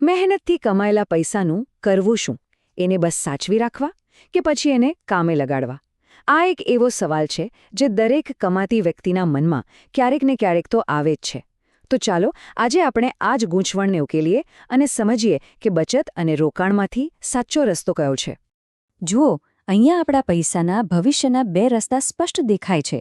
મહેનતથી કમાયેલા પૈસાનું કરવું શું? એને બસ સાચવી રાખવા કે પછી એને કામે લગાડવા? આ એક એવો સવાલ છે જે દરેક કમાતી વ્યક્તિના મનમાં ક્યારેક ને ક્યારેક તો આવે જ છે. તો ચાલો આજે આપણે આ જ ગૂંચવણને ઉકેલીએ અને સમજીએ કે બચત અને રોકાણમાંથી સાચો રસ્તો કયો છે. જુઓ, અહીંયા આપણા પૈસાના ભવિષ્યના બે રસ્તા સ્પષ્ટ દેખાય છે.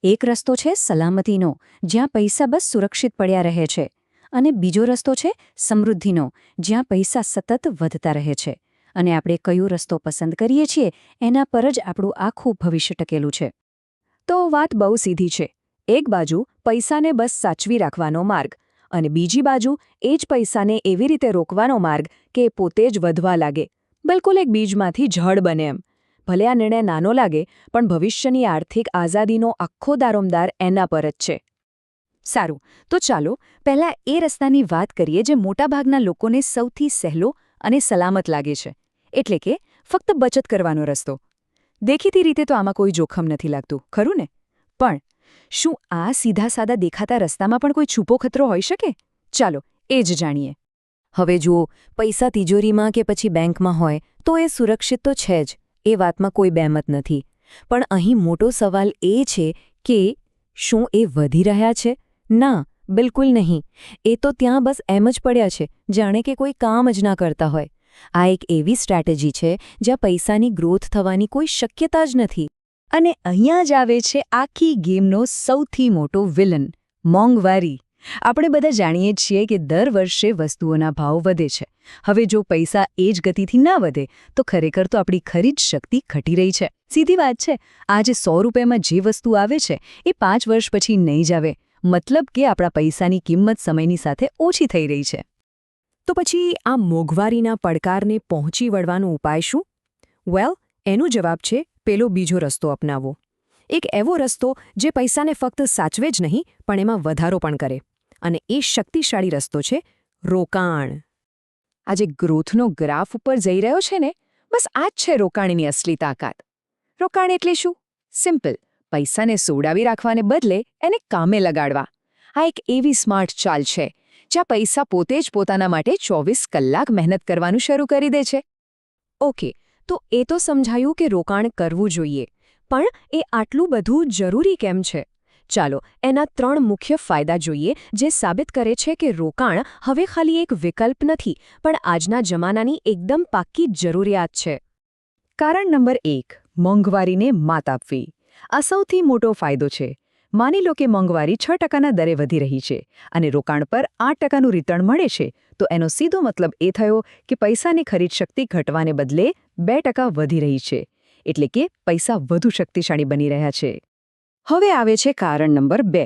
એક રસ્તો છે સલામતીનો, જ્યાં પૈસા બસ સુરક્ષિત પડ્યા રહે છે, અને બીજો રસ્તો છે સમૃદ્ધિનો, જ્યાં પૈસા સતત વધતા રહે છે. અને આપણે કયો રસ્તો પસંદ કરીએ છીએ એના પર જ આપણું આખું ભવિષ્ય ટકેલું છે. તો વાત બહુ સીધી છે. એક બાજુ પૈસાને બસ સાચવી રાખવાનો માર્ગ, અને બીજી બાજુ એ જ પૈસાને એવી રીતે રોકવાનો માર્ગ કે પોતે જ વધવા લાગે, બિલકુલ એક બીજમાંથી ઝાડ બને એમ. ભલે આ નિર્ણય નાનો લાગે, પણ ભવિષ્યની આર્થિક આઝાદીનો આખો દારોમદાર એના પર જ છે. સારું, તો ચાલો પહેલાં એ રસ્તાની વાત કરીએ જે મોટાભાગના લોકોને સૌથી સહેલો અને સલામત લાગે છે, એટલે કે ફક્ત બચત કરવાનો રસ્તો. દેખીતી રીતે તો આમાં કોઈ જોખમ નથી લાગતું, ખરું ને? પણ શું આ સીધા સાદા દેખાતા રસ્તામાં પણ કોઈ છુપો ખતરો હોઈ શકે? ચાલો એ જ જાણીએ. હવે જુઓ, પૈસા તિજોરીમાં કે પછી બેંકમાં હોય તો એ સુરક્ષિત તો છે જ, એ વાતમાં કોઈ બેમત નથી. પણ અહીં મોટો સવાલ એ છે કે શું એ વધી રહ્યા છે? ના, બિલકુલ નહીં. એ તો ત્યાં બસ એમ જ પડ્યા છે, જાણે કે કોઈ કામ જ ના કરતા હોય. આ એક એવી સ્ટ્રેટેજી છે જ્યાં પૈસાની ગ્રોથ થવાની કોઈ શક્યતા જ નથી. અને અહીંયા જ આવે છે આખી ગેમનો સૌથી મોટો વિલન, મોંઘવારી. આપણે બધા જાણીએ છીએ કે દર વર્ષે વસ્તુઓના ભાવ વધે છે. હવે જો પૈસા એ જ ગતિથી ના વધે તો ખરેખર તો આપણી ખરીદ શક્તિ ઘટી રહી છે. સીધી વાત છે, આજે 100 રૂપિયામાં જે વસ્તુ આવે છે એ 5 વર્ષ પછી નહીં જ આવે. મતલબ કે આપણા પૈસાની કિંમત સમયની સાથે ઓછી થઈ રહી છે. તો પછી આ મોંઘવારીના પડકારને પહોંચી વળવાનો ઉપાય શું? વેલ, એનો જવાબ છે પેલો બીજો રસ્તો અપનાવવો. એક એવો રસ્તો જે પૈસાને ફક્ત સાચવે જ નહીં પણ એમાં વધારો પણ કરે. અને એ શક્તિશાળી રસ્તો છે રોકાણ. આ જે ગ્રોથનો ગ્રાફ ઉપર જઈ રહ્યો છે ને, બસ આ જ છે રોકાણની અસલી તાકાત. રોકાણ એટલે શું? સિમ્પલ, પૈસાને સોડાવી રાખવાને બદલે એને કામે લગાડવા. આ એક એવી સ્માર્ટ ચાલ છે જ્યાં પૈસા પોતે જ પોતાના માટે 24 કલાક મહેનત કરવાનું શરૂ કરી દે છે. ઓકે, તો એ તો સમજાયું કે રોકાણ કરવું જોઈએ, પણ એ આટલું બધું જરૂરી કેમ છે? ચાલો એના 3 મુખ્ય ફાયદા જોઈએ જે સાબિત કરે છે કે રોકાણ હવે ખાલી એક વિકલ્પ નથી પણ આજના જમાનાની એકદમ પાક્કી જરૂરિયાત છે. કારણ નંબર 1, મોંઘવારીને માત આપવી. આ સૌથી મોટો ફાયદો છે. માની લો કે મોંઘવારી 6% દરે વધી રહી છે અને રોકાણ પર 8%નું રિટર્ન મળે છે, તો એનો સીધો મતલબ એ થયો કે પૈસાની ખરીદ શક્તિ ઘટવાને બદલે 2% વધી રહી છે. એટલે કે પૈસા વધુ શક્તિશાળી બની રહ્યા છે. હવે આવે છે કારણ નંબર 2,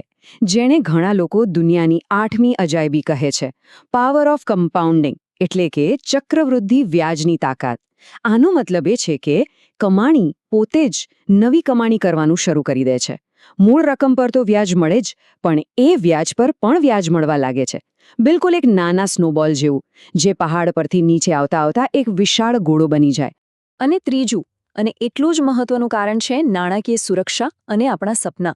જેણે ઘણા લોકો દુનિયાની 8મી અજાયબી કહે છે, પાવર ઓફ કમ્પાઉન્ડિંગ, એટલે કે ચક્રવૃદ્ધિ વ્યાજની તાકાત. આનો મતલબ એ છે કે કમાણી પોતે જ નવી કમાણી કરવાનું શરૂ કરી દે છે. મૂળ રકમ પર તો વ્યાજ મળે જ, પણ એ વ્યાજ પર પણ વ્યાજ મળવા લાગે છે. બિલકુલ એક નાના સ્નોબોલ જેવું, જે પહાડ પરથી નીચે આવતા આવતા એક વિશાળ ગોળો બની જાય. અને ત્રીજું, અને એટલું જ મહત્વનું કારણ છે નાણાકીય સુરક્ષા અને આપણા સપના.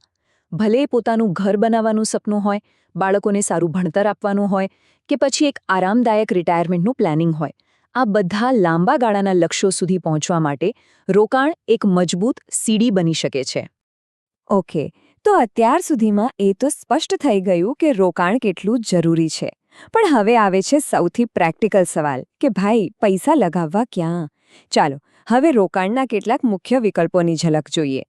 ભલે પોતાનું ઘર બનાવવાનું સપનું હોય, બાળકોને સારું ભણતર આપવાનું હોય, કે પછી એક આરામદાયક રિટાયરમેન્ટનું પ્લાનિંગ હોય, આ બધા લાંબા ગાળાના લક્ષ્યો સુધી પહોંચવા માટે રોકાણ એક મજબૂત સીડી બની શકે છે. ઓકે, તો અત્યાર સુધીમાં એ તો સ્પષ્ટ થઈ ગયું કે રોકાણ કેટલું જરૂરી છે. પણ હવે આવે છે સૌથી પ્રેક્ટિકલ સવાલ કે ભાઈ, પૈસા લગાવવા ક્યાં? ચાલો હવે રોકાણના કેટલાક મુખ્ય વિકલ્પોની ઝલક જોઈએ.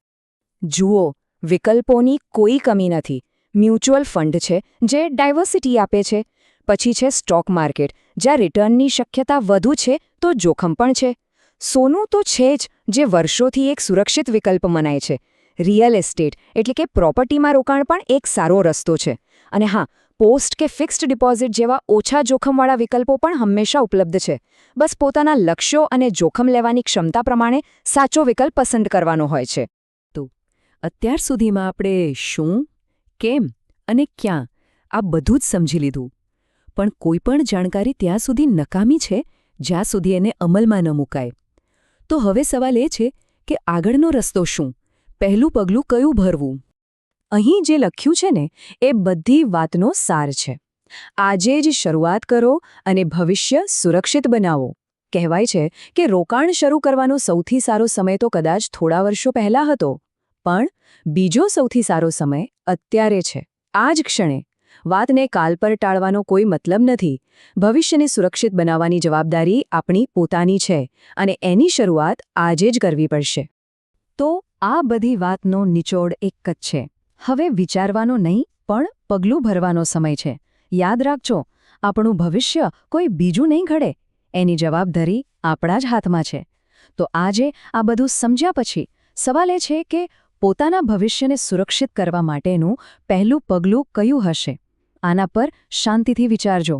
જુઓ, વિકલ્પોની કોઈ કમી નથી. મ્યુચ્યુઅલ ફંડ છે જે ડાયવર્સિટી આપે છે. પછી છે સ્ટોક માર્કેટ, જ્યાં રિટર્નની શક્યતા વધુ છે તો જોખમ પણ છે. સોનું તો છે જ, જે વર્ષોથી એક સુરક્ષિત વિકલ્પ મનાય છે. રિયલ એસ્ટેટ એટલે કે પ્રોપર્ટીમાં રોકાણ પણ એક સારો રસ્તો છે. અને હા, પોસ્ટ કે ફિક્સ્ડ ડિપોઝિટ જેવા ઓછા જોખમવાળા વિકલ્પો પણ હંમેશા ઉપલબ્ધ છે. બસ પોતાના લક્ષ્યો અને જોખમ લેવાની ક્ષમતા પ્રમાણે સાચો વિકલ્પ પસંદ કરવાનો હોય છે. તો અત્યાર સુધીમાં આપણે શું, કેમ અને ક્યાં આ બધું જ સમજી લીધું. પણ કોઈ પણ જાણકારી ત્યાં સુધી નકામી છે જ્યાં સુધી એને અમલમાં ન મુકાય. તો હવે સવાલ એ છે કે આગળનો રસ્તો શું? પહેલું પગલું કયું ભરવું? અહીં જે લખ્યું છે ને એ બધી વાતનો સાર છે. આજે જ શરૂઆત કરો અને ભવિષ્ય સુરક્ષિત બનાવો. કહેવાય છે કે રોકાણ શરૂ કરવાનો સૌથી સારો સમય તો કદાચ થોડા વર્ષો પહેલા હતો, પણ બીજો સૌથી સારો સમય અત્યારે છે, આ જ ક્ષણે. વાતને કાલ પર ટાળવાનો કોઈ મતલબ નથી. ભવિષ્યને સુરક્ષિત બનાવવાની જવાબદારી આપણી પોતાની છે અને એની શરૂઆત આજે જ કરવી પડશે. તો આ બધી વાતનો નિચોડ એક જ છે. હવે વિચારવાનો નહીં, પણ પગલું ભરવાનો સમય છે. યાદ રાખજો, આપણું ભવિષ્ય કોઈ બીજું નહીં ઘડે, એની જવાબદારી આપણા જ હાથમાં છે. તો આજે આ બધું સમજ્યા પછી સવાલ એ છે કે પોતાના ભવિષ્યને સુરક્ષિત કરવા માટેનું પહેલું પગલું કયું હશે? આના પર શાંતિથી વિચારજો.